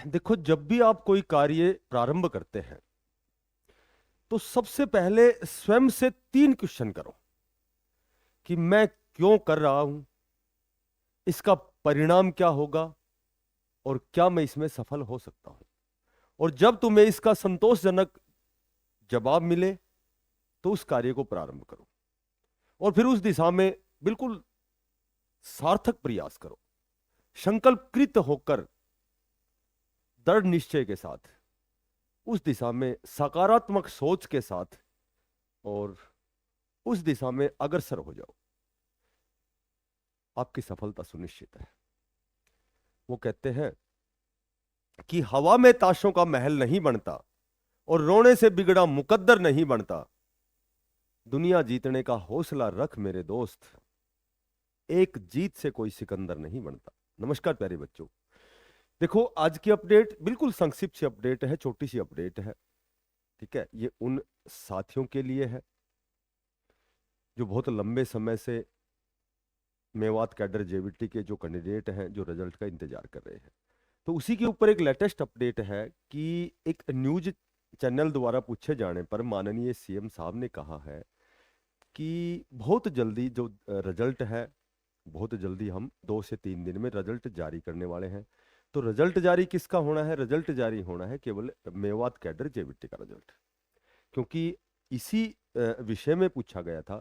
देखो, जब भी आप कोई कार्य प्रारंभ करते हैं तो सबसे पहले स्वयं से 3 क्वेश्चन करो कि मैं क्यों कर रहा हूं, इसका परिणाम क्या होगा और क्या मैं इसमें सफल हो सकता हूं। और जब तुम्हें इसका संतोषजनक जवाब मिले तो उस कार्य को प्रारंभ करो और फिर उस दिशा में बिल्कुल सार्थक प्रयास करो, संकल्पकृत होकर दृढ़ निश्चय के साथ उस दिशा में सकारात्मक सोच के साथ और उस दिशा में अग्रसर हो जाओ। आपकी सफलता सुनिश्चित है। वो कहते हैं कि हवा में ताशों का महल नहीं बनता और रोने से बिगड़ा मुकद्दर नहीं बनता। दुनिया जीतने का हौसला रख मेरे दोस्त, एक जीत से कोई सिकंदर नहीं बनता। नमस्कार प्यारे बच्चों। देखो, आज की अपडेट बिल्कुल संक्षिप्त सी अपडेट है, छोटी सी अपडेट है। ठीक है, ये उन साथियों के लिए है जो बहुत लंबे समय से मेवात कैडर जेवीटी के जो कैंडिडेट हैं जो रिजल्ट का इंतजार कर रहे हैं। तो उसी के ऊपर एक लेटेस्ट अपडेट है कि एक न्यूज चैनल द्वारा पूछे जाने पर माननीय सीएम साहब ने कहा है कि बहुत जल्दी जो रिजल्ट है, बहुत जल्दी हम 2 से 3 दिन में रिजल्ट जारी करने वाले हैं। तो रिजल्ट जारी किसका होना है? रिजल्ट जारी होना है केवल मेवात कैडर जेवीटी का रिजल्ट। क्योंकि इसी विषय में पूछा गया था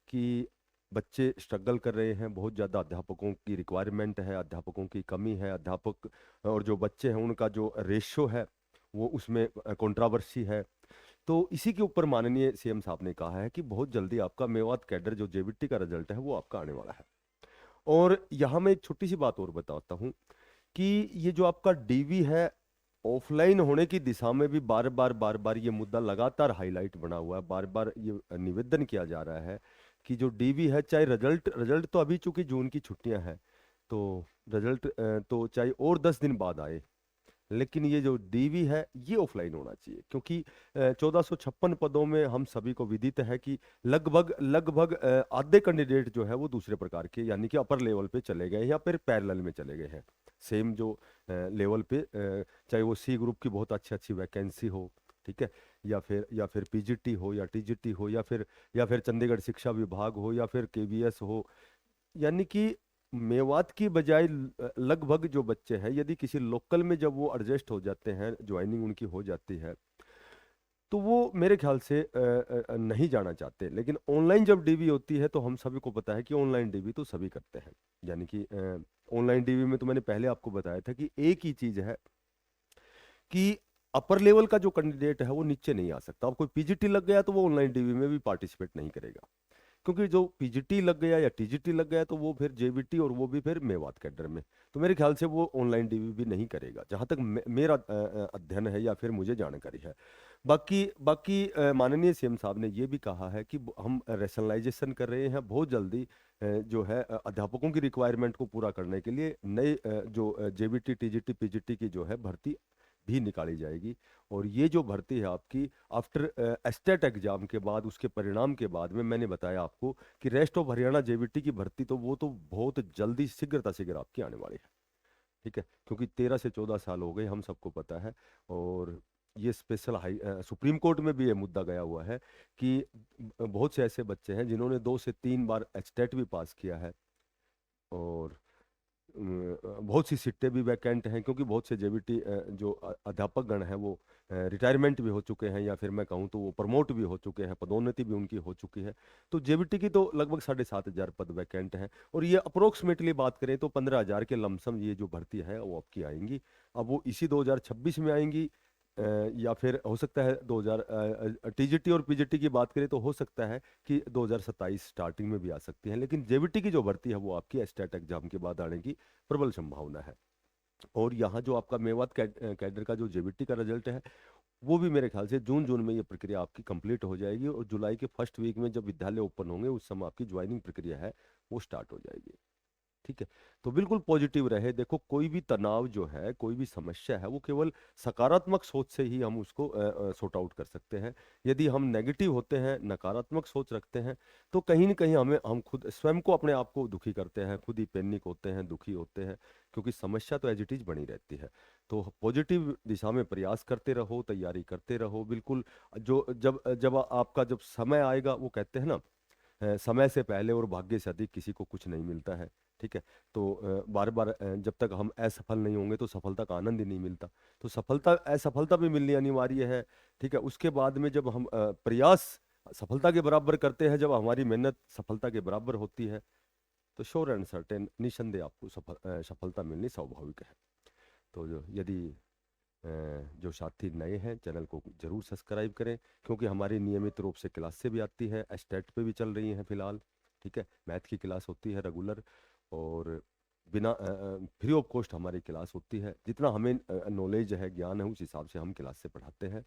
कि बच्चे स्ट्रगल कर रहे हैं, बहुत ज़्यादा अध्यापकों की रिक्वायरमेंट है, अध्यापकों की कमी है, अध्यापक और जो बच्चे हैं उनका जो रेशो है वो उसमें कंट्रोवर्सी है। तो इसी के ऊपर माननीय सीएम साहब ने कहा है कि बहुत जल्दी आपका मेवात कैडर जो जेवीटी का रिजल्ट है वो आपका आने वाला है। और यहाँ मैं एक छोटी सी बात और बताता हूँ कि ये जो आपका डीवी है, ऑफलाइन होने की दिशा में भी बार बार ये मुद्दा लगातार हाईलाइट बना हुआ है। बार बार ये निवेदन किया जा रहा है कि जो डीवी है, चाहे रिजल्ट रिजल्ट तो अभी चूंकि जून की छुट्टियां हैं तो रिजल्ट तो चाहे और 10 दिन बाद आए, लेकिन ये जो डीवी है ये ऑफलाइन होना चाहिए। क्योंकि 1456 पदों में हम सभी को विदित है कि लगभग लगभग आधे कैंडिडेट जो है वो दूसरे प्रकार के यानी कि अपर लेवल पे चले गए या फिर पैरेलल में चले गए हैं। सेम जो लेवल पे चाहे वो सी ग्रुप की बहुत अच्छी अच्छी वैकेंसी हो, ठीक है, या फिर पीजीटी हो या टीजीटी हो या फिर चंडीगढ़ शिक्षा विभाग हो या फिर केवीएस हो, यानी कि मेवात की बजाय लगभग जो बच्चे हैं यदि किसी लोकल में जब वो एडजस्ट हो जाते हैं, ज्वाइनिंग उनकी हो जाती है, तो वो मेरे ख्याल से नहीं जाना चाहते। लेकिन ऑनलाइन जब डीवी होती है तो हम सभी को पता है कि ऑनलाइन डीवी तो सभी करते हैं। यानी कि ऑनलाइन डीवी में तो मैंने पहले आपको बताया था कि एक ही चीज है कि अपर लेवल का जो कैंडिडेट है वो नीचे नहीं आ सकता। अब कोई पीजीटी लग गया तो वो ऑनलाइन डीवी में भी पार्टिसिपेट नहीं करेगा, क्योंकि जो पीजीटी लग गया या टीजीटी लग गया तो वो फिर जेवीटी और वो भी फिर मेवात कैडर में, तो मेरे ख्याल से वो ऑनलाइन डीवी भी नहीं करेगा, जहां तक मेरा अध्ययन है या फिर मुझे जानकारी है। बाकी बाकी माननीय सीएम साहब ने ये भी कहा है कि हम रैशनलाइजेशन कर रहे हैं बहुत जल्दी। जो है अध्यापकों की रिक्वायरमेंट को पूरा करने के लिए नए जो जेवीटी टीजीटी पीजीटी की जो है भर्ती भी निकाली जाएगी। और ये जो भर्ती है आपकी आफ्टर एस्टेट एग्जाम के बाद, उसके परिणाम के बाद में, मैंने बताया आपको कि रेस्ट ऑफ हरियाणा जेवीटी की भर्ती तो वो तो बहुत जल्दी शीघ्रता शीघ्र आपकी आने वाली है। ठीक है, क्योंकि 13 से 14 साल हो गए, हम सबको पता है। और ये स्पेशल सुप्रीम कोर्ट में भी ये मुद्दा गया हुआ है कि बहुत से ऐसे बच्चे हैं जिन्होंने 2 से 3 बार एस्टेट भी पास किया है और बहुत सी सीटें भी वैकेंट हैं, क्योंकि बहुत से जेवीटी जो अध्यापक गण हैं वो रिटायरमेंट भी हो चुके हैं या फिर मैं कहूँ तो वो प्रमोट भी हो चुके हैं, पदोन्नति भी उनकी हो चुकी है। तो जेवीटी की तो लगभग 7,500 पद वैकेंट हैं और ये अप्रोक्सीमेटली बात करें तो 15,000 के लमसम ये जो भर्ती है वो आपकी आएंगी। अब वो इसी 2026 में आएंगी या फिर हो सकता है 2000 टीजीटी और पीजीटी की बात करें तो हो सकता है कि 2027 स्टार्टिंग में भी आ सकती है। लेकिन जेवीटी की जो भर्ती है वो आपकी एस्टेट एग्जाम के बाद आने की प्रबल संभावना है। और यहाँ जो आपका मेवात कैडर का जो जेवीटी का रिजल्ट है वो भी मेरे ख्याल से जून जून में ये प्रक्रिया आपकी कंप्लीट हो जाएगी और जुलाई के फर्स्ट वीक में जब विद्यालय ओपन होंगे उस समय आपकी ज्वाइनिंग प्रक्रिया है वो स्टार्ट हो जाएगी। ठीक है। तो बिल्कुल पॉजिटिव रहे। देखो कोई भी तनाव जो है, कोई भी समस्या है, वो केवल सकारात्मक सोच से ही हम उसको सॉर्ट आउट कर सकते हैं। यदि हम नेगेटिव होते हैं, नकारात्मक सोच रखते हैं, तो कहीं ना कहीं हम खुद स्वयं को, अपने आप को दुखी करते हैं, खुद ही पैनिक होते हैं, दुखी होते हैं, क्योंकि समस्या तो एज इट इज बनी रहती है। तो पॉजिटिव दिशा में प्रयास करते रहो, तैयारी करते रहो, बिल्कुल। जो जब जब आपका जब समय आएगा, वो कहते हैं ना, समय से पहले और भाग्य से अधिक किसी को कुछ नहीं मिलता है। ठीक है। तो बार बार जब तक हम असफल नहीं होंगे तो सफलता का आनंद ही नहीं मिलता। तो सफलता, असफलता भी मिलनी अनिवार्य है। ठीक है। उसके बाद में जब हम प्रयास सफलता के बराबर करते हैं, जब हमारी मेहनत सफलता के बराबर होती है, तो श्योर एंड सर्टेन, निसंदेह आपको सफलता मिलनी स्वाभाविक है। तो यदि जो साथी नए हैं, चैनल को जरूर सब्सक्राइब करें, क्योंकि हमारी नियमित रूप से क्लासें भी आती है, स्टेट पे भी चल रही हैं फिलहाल। ठीक है। मैथ की क्लास होती है रेगुलर, और बिना फ्री ऑफ कॉस्ट हमारी क्लास होती है। जितना हमें नॉलेज है, ज्ञान है, उस हिसाब से हम क्लास से पढ़ाते हैं।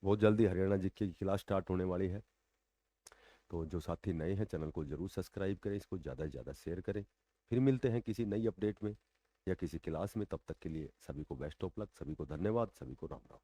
बहुत जल्दी हरियाणा जीके की क्लास स्टार्ट होने वाली है। तो जो साथी नए हैं, चैनल को जरूर सब्सक्राइब करें, इसको ज़्यादा से ज़्यादा शेयर करें। फिर मिलते हैं किसी नई अपडेट में या किसी क्लास में। तब तक के लिए सभी को बेस्ट ऑफ लक, सभी को धन्यवाद, सभी को राम राम।